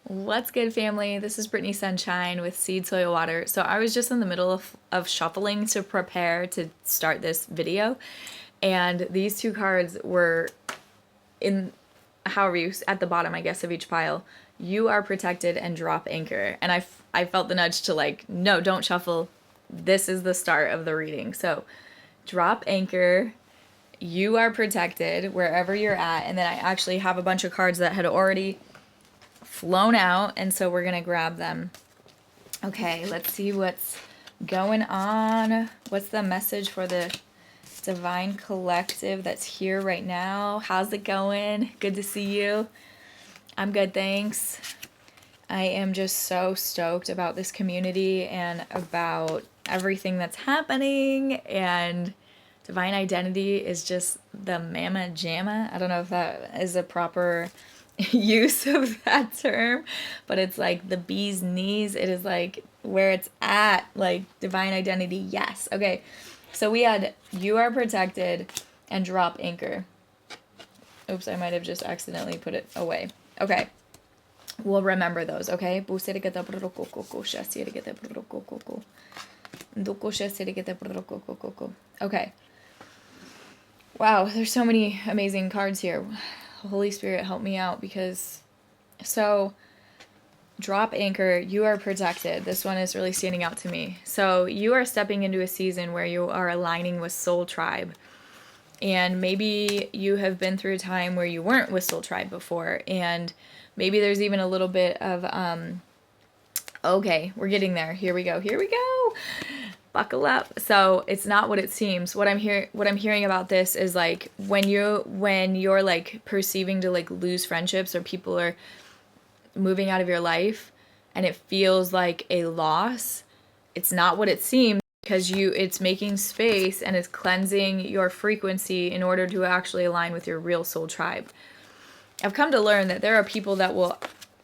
What's good, family? This is Brittany Sunshine with Seed Soil Water. So I was just in the middle of shuffling to prepare to start this video, and these two cards were in, however you, at the bottom, I guess, of each pile. You are protected and drop anchor. And I felt the nudge to like, no, don't shuffle. This is the start of the reading. So drop anchor, you are protected wherever you're at. And then I actually have a bunch of cards that had already flown out, and so we're gonna grab them. Okay, let's see what's going on. What's the message for the Divine Collective that's here right now? How's it going? Good to see you. I'm good, thanks. I am just so stoked about this community and about everything that's happening, and Divine Identity is just the mama jamma. I don't know if that is a proper use of that term, but it's like the bee's knees. It is like where it's at, like Divine Identity. Yes. Okay. So we had you are protected and drop anchor. Oops, I might have just accidentally put it away. Okay. We'll remember those, okay? Okay. Wow, there's so many amazing cards here. Holy Spirit, help me out, because so drop anchor, you are protected. This one is really standing out to me. So you are stepping into a season where you are aligning with Soul Tribe. And maybe you have been through a time where you weren't with Soul Tribe before, and maybe there's even a little bit of okay, we're getting there. Here we go. Here we go. Buckle up. So it's not what it seems. What I'm hearing about this is like when you're like perceiving to like lose friendships, or people are moving out of your life and it feels like a loss. It's not what it seems, because it's making space and it's cleansing your frequency in order to actually align with your real soul tribe. I've come to learn that there are people that will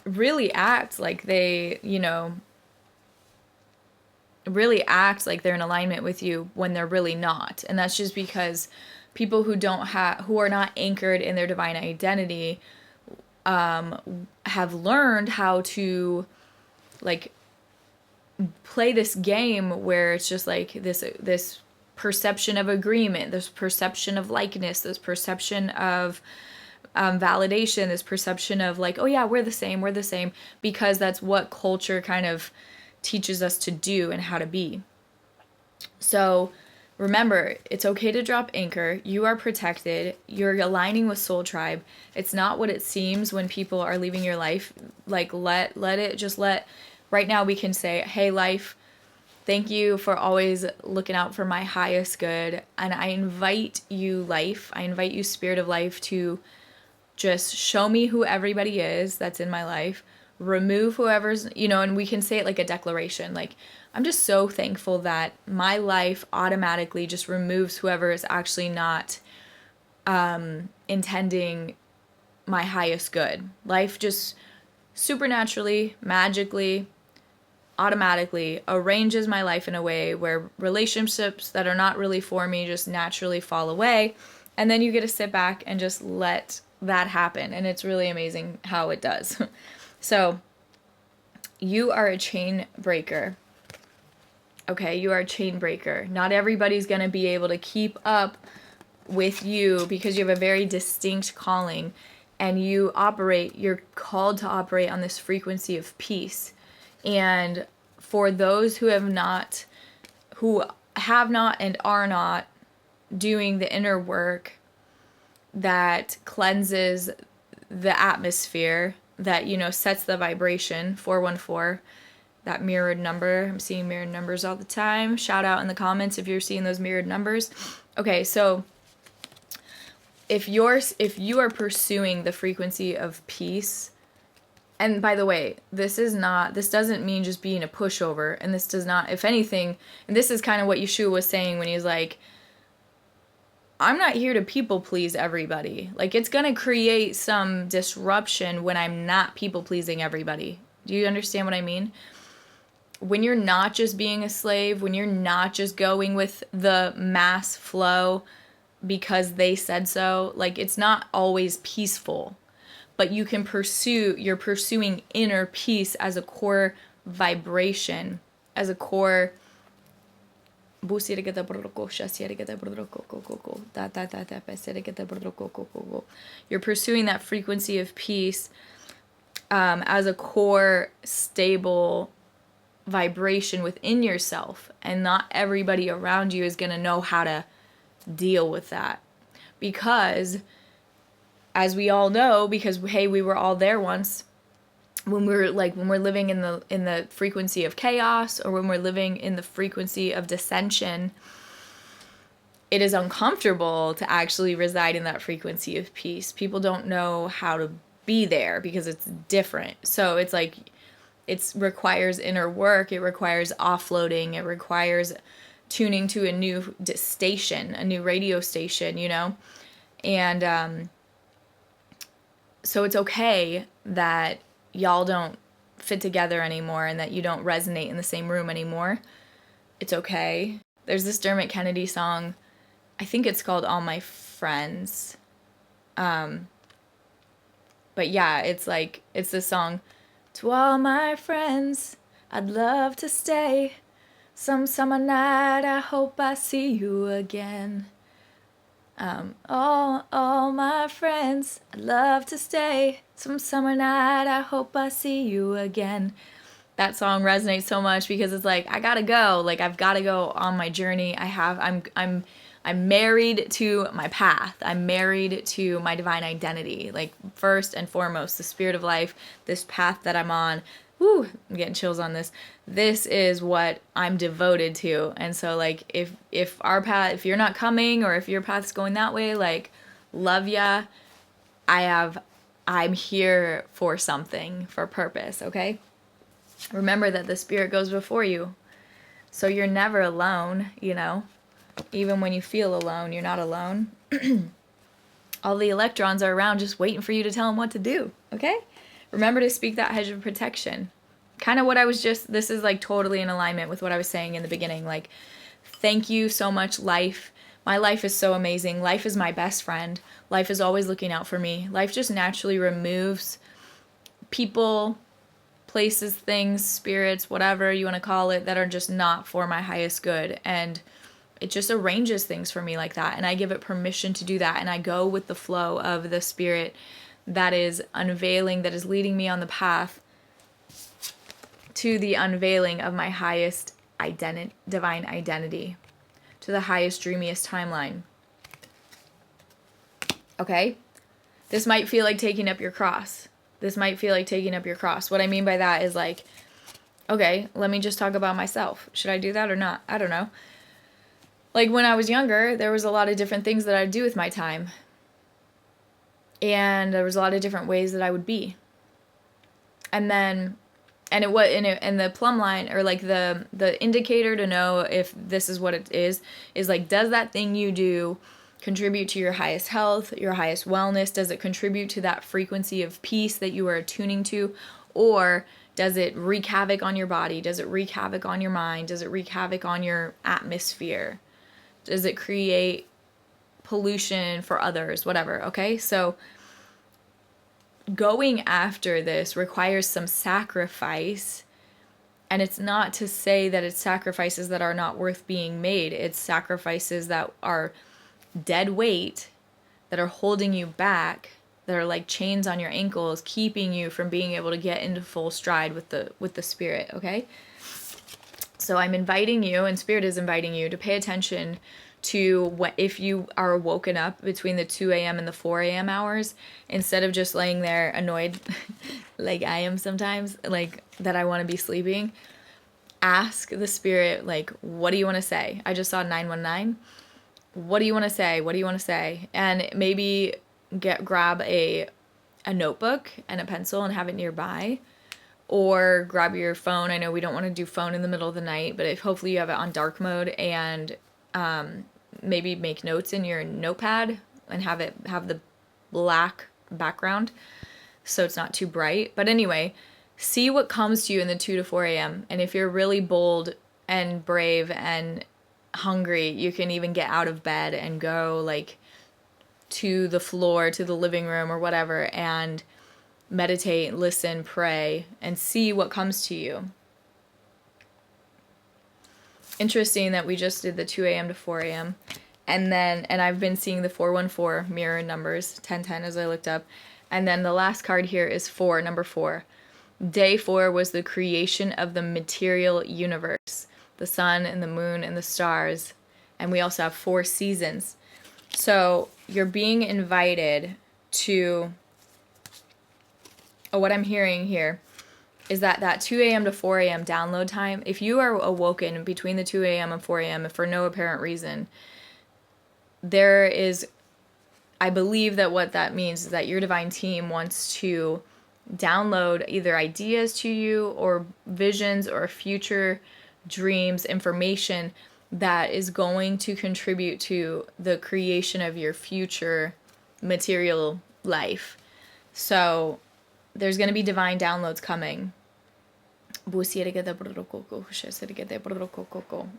really act like they, really act like they're in alignment with you when they're really not. And that's just because people who are not anchored in their divine identity have learned how to like play this game where it's just like this perception of agreement, this perception of likeness, this perception of validation, this perception of like, oh yeah, we're the same, because that's what culture kind of teaches us to do and how to be. So remember, it's okay to drop anchor. You are protected. You're aligning with Soul Tribe. It's not what it seems when people are leaving your life. Like let right now we can say, hey life, thank you for always looking out for my highest good. And I invite you, life, I invite you, spirit of life, to just show me who everybody is that's in my life. Remove whoever's, and we can say it like a declaration. Like, I'm just so thankful that my life automatically just removes whoever is actually not intending my highest good. Life just supernaturally, magically, automatically arranges my life in a way where relationships that are not really for me just naturally fall away. And then you get to sit back and just let that happen. And it's really amazing how it does. So you are a chain breaker. Okay, you are a chain breaker. Not everybody's going to be able to keep up with you because you have a very distinct calling, and you're called to operate on this frequency of peace. And for those who have not and are not doing the inner work that cleanses the atmosphere, that, sets the vibration, 414, that mirrored number. I'm seeing mirrored numbers all the time. Shout out in the comments if you're seeing those mirrored numbers. Okay, so if you are pursuing the frequency of peace, and by the way, this doesn't mean just being a pushover, and this does not, if anything, and this is kind of what Yeshua was saying when he was like, I'm not here to people please everybody. Like, it's going to create some disruption when I'm not people pleasing everybody. Do you understand what I mean? When you're not just being a slave, when you're not just going with the mass flow because they said so, like, it's not always peaceful. but you're pursuing inner peace as a core vibration, as a core. You're pursuing that frequency of peace as a core stable vibration within yourself, and not everybody around you is going to know how to deal with that, because as we all know, because hey, we were all there once, when we're living in the frequency of chaos, or when we're living in the frequency of dissension, it is uncomfortable to actually reside in that frequency of peace. People don't know how to be there because it's different. So it's like, it requires inner work, it requires offloading, it requires tuning to a new station, a new radio station, you know? And so it's okay that y'all don't fit together anymore and that you don't resonate in the same room anymore. It's okay. There's this Dermot Kennedy song, I think it's called All My Friends. But yeah, it's this song. To all my friends, I'd love to stay. Some summer night, I hope I see you again. All my friends, I'd love to stay. Some summer night, I hope I see you again. That song resonates so much because it's like, I gotta go. Like, I've gotta go on my journey. I'm married to my path. I'm married to my divine identity. Like, first and foremost, the spirit of life, this path that I'm on. Woo, I'm getting chills on this. This is what I'm devoted to. And so, like, if you're not coming, or if your path's going that way, like, love ya. I'm here for something, for purpose, okay? Remember that the spirit goes before you. So you're never alone, you know? Even when you feel alone, you're not alone. All the electrons are around just waiting for you to tell them what to do, okay? Remember to speak that hedge of protection. Kind of what this is like totally in alignment with what I was saying in the beginning. Like, thank you so much, life. My life is so amazing. Life is my best friend. Life is always looking out for me. Life just naturally removes people, places, things, spirits, whatever you want to call it, that are just not for my highest good. And it just arranges things for me like that. And I give it permission to do that. And I go with the flow of the spirit that is unveiling, that is leading me on the path to the unveiling of my highest divine identity, to the highest, dreamiest timeline. Okay? This might feel like taking up your cross. What I mean by that is like, okay, let me just talk about myself. Should I do that or not? I don't know. Like, when I was younger, there was a lot of different things that I'd do with my time. And there was a lot of different ways that I would be. And then, and the plumb line, or like the indicator to know if this is what it is like, does that thing you do contribute to your highest health, your highest wellness? Does it contribute to that frequency of peace that you are attuning to? Or does it wreak havoc on your body? Does it wreak havoc on your mind? Does it wreak havoc on your atmosphere? Does it create pollution for others? Whatever, okay? So going after this requires some sacrifice. And it's not to say that it's sacrifices that are not worth being made. It's sacrifices that are dead weight, that are holding you back, that are like chains on your ankles, keeping you from being able to get into full stride with the spirit, okay? So I'm inviting you, and Spirit is inviting you, to pay attention to what, if you are woken up between the 2 a.m. and the 4 a.m. hours, instead of just laying there annoyed like I am sometimes, like that I want to be sleeping, ask the Spirit, like, what do you want to say? I just saw 919. What do you want to say? What do you want to say? And maybe grab a notebook and a pencil and have it nearby. Or grab your phone. I know we don't want to do phone in the middle of the night, but hopefully you have it on dark mode, and maybe make notes in your notepad and have the black background so it's not too bright. But anyway, see what comes to you in the 2 to 4 a.m. And if you're really bold and brave and hungry, you can even get out of bed and go like to the floor, to the living room or whatever, and meditate, listen, pray, and see what comes to you. Interesting that we just did the 2 a.m. to 4 a.m. And I've been seeing the 414 mirror numbers, 1010 as I looked up. And then the last card here is 4, number 4. Day 4 was the creation of the material universe, the sun and the moon and the stars. And we also have 4 seasons. So you're being invited to, what I'm hearing here is that 2 a.m. to 4 a.m. download time, if you are awoken between the 2 a.m. and 4 a.m. for no apparent reason, there is, I believe that what that means is that your divine team wants to download either ideas to you or visions or future dreams, information that is going to contribute to the creation of your future material life. So there's going to be divine downloads coming.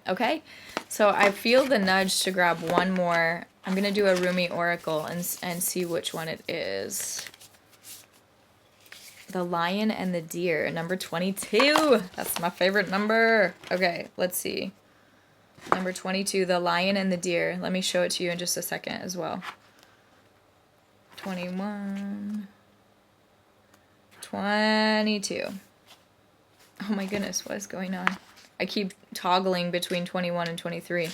Okay? So I feel the nudge to grab one more. I'm going to do a Rumi Oracle and see which one it is. The Lion and the Deer, number 22. That's my favorite number. Okay, let's see. Number 22, the Lion and the Deer. Let me show it to you in just a second as well. 21. 22. Oh my goodness, what is going on? I keep toggling between 21 and 23.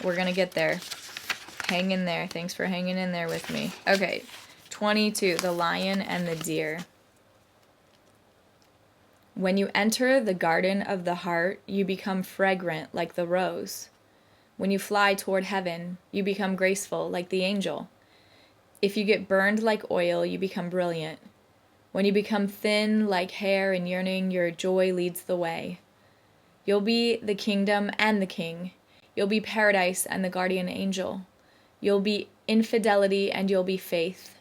We're gonna get there. Hang in there. Thanks for hanging in there with me. Okay, 22, the Lion and the Deer. When you enter the garden of the heart, you become fragrant like the rose. When you fly toward heaven, you become graceful like the angel. If you get burned like oil, you become brilliant. When you become thin like hair and yearning, your joy leads the way. You'll be the kingdom and the king. You'll be paradise and the guardian angel. You'll be infidelity and you'll be faith.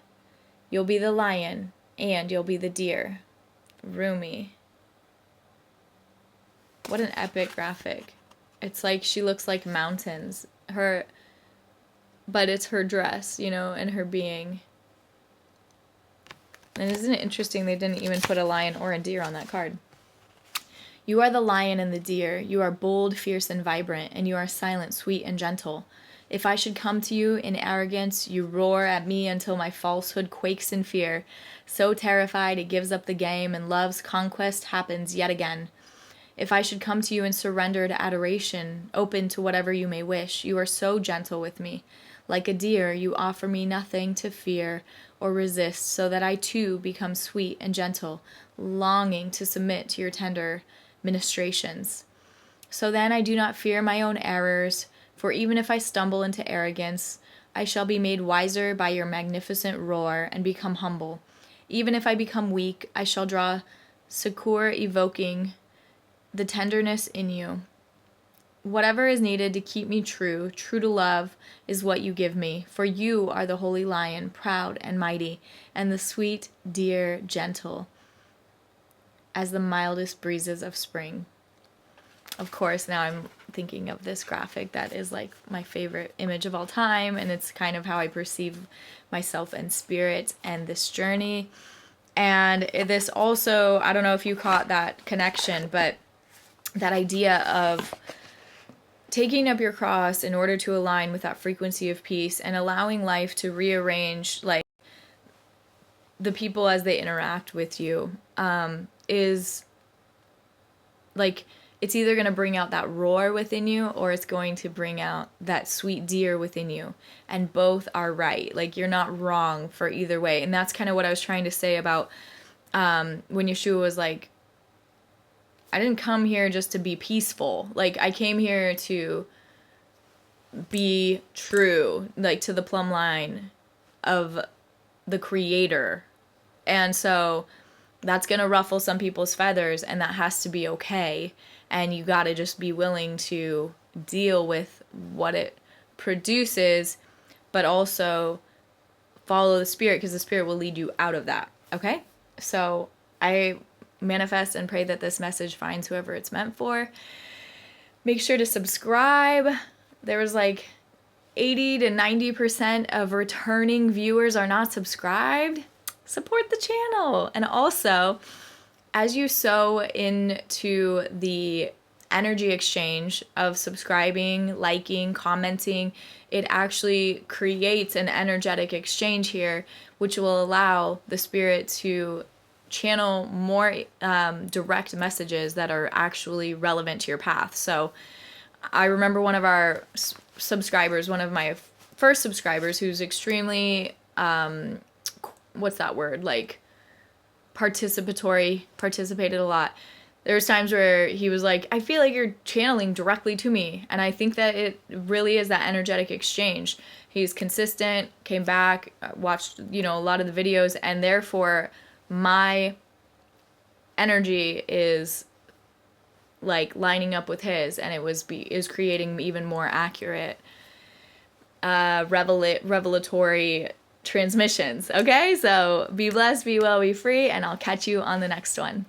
You'll be the lion and you'll be the deer. Rumi. What an epic graphic. It's like she looks like mountains. But it's her dress, you know, and her being. And isn't it interesting they didn't even put a lion or a deer on that card? You are the lion and the deer. You are bold, fierce, and vibrant, and you are silent, sweet, and gentle. If I should come to you in arrogance, you roar at me until my falsehood quakes in fear. So terrified it gives up the game, and love's conquest happens yet again. If I should come to you in surrendered adoration, open to whatever you may wish, you are so gentle with me. Like a deer, you offer me nothing to fear or resist, so that I too become sweet and gentle, longing to submit to your tender ministrations. So then I do not fear my own errors, for even if I stumble into arrogance, I shall be made wiser by your magnificent roar and become humble. Even if I become weak, I shall draw succor, evoking the tenderness in you. Whatever is needed to keep me true to love, is what you give me. For you are the holy lion, proud and mighty, and the sweet deer, gentle as the mildest breezes of spring. Of course, now I'm thinking of this graphic that is like my favorite image of all time, and it's kind of how I perceive myself and spirit and this journey. And this also, I don't know if you caught that connection, but that idea of taking up your cross in order to align with that frequency of peace and allowing life to rearrange like the people as they interact with you is like, it's either going to bring out that roar within you or it's going to bring out that sweet deer within you. And both are right. Like, you're not wrong for either way. And that's kind of what I was trying to say about when Yeshua was like, I didn't come here just to be peaceful. Like, I came here to be true, like, to the plumb line of the Creator. And so that's going to ruffle some people's feathers, and that has to be okay. And you got to just be willing to deal with what it produces, but also follow the Spirit, because the Spirit will lead you out of that. Okay? So I manifest and pray that this message finds whoever it's meant for. Make sure to subscribe. There was like 80 to 90% of returning viewers are not subscribed. support the channel. And also, as you sow into the energy exchange of subscribing, liking, commenting, it actually creates an energetic exchange here, which will allow the spirit to channel more direct messages that are actually relevant to your path. So I remember one of our subscribers, one of my first subscribers, who's extremely, what's that word? Like participatory, participated a lot. There's times where he was like, I feel like you're channeling directly to me. And I think that it really is that energetic exchange. He's consistent, came back, watched, a lot of the videos, and therefore my energy is like lining up with his, and is creating even more accurate revelatory transmissions. Okay, so be blessed, be well, be free, and I'll catch you on the next one.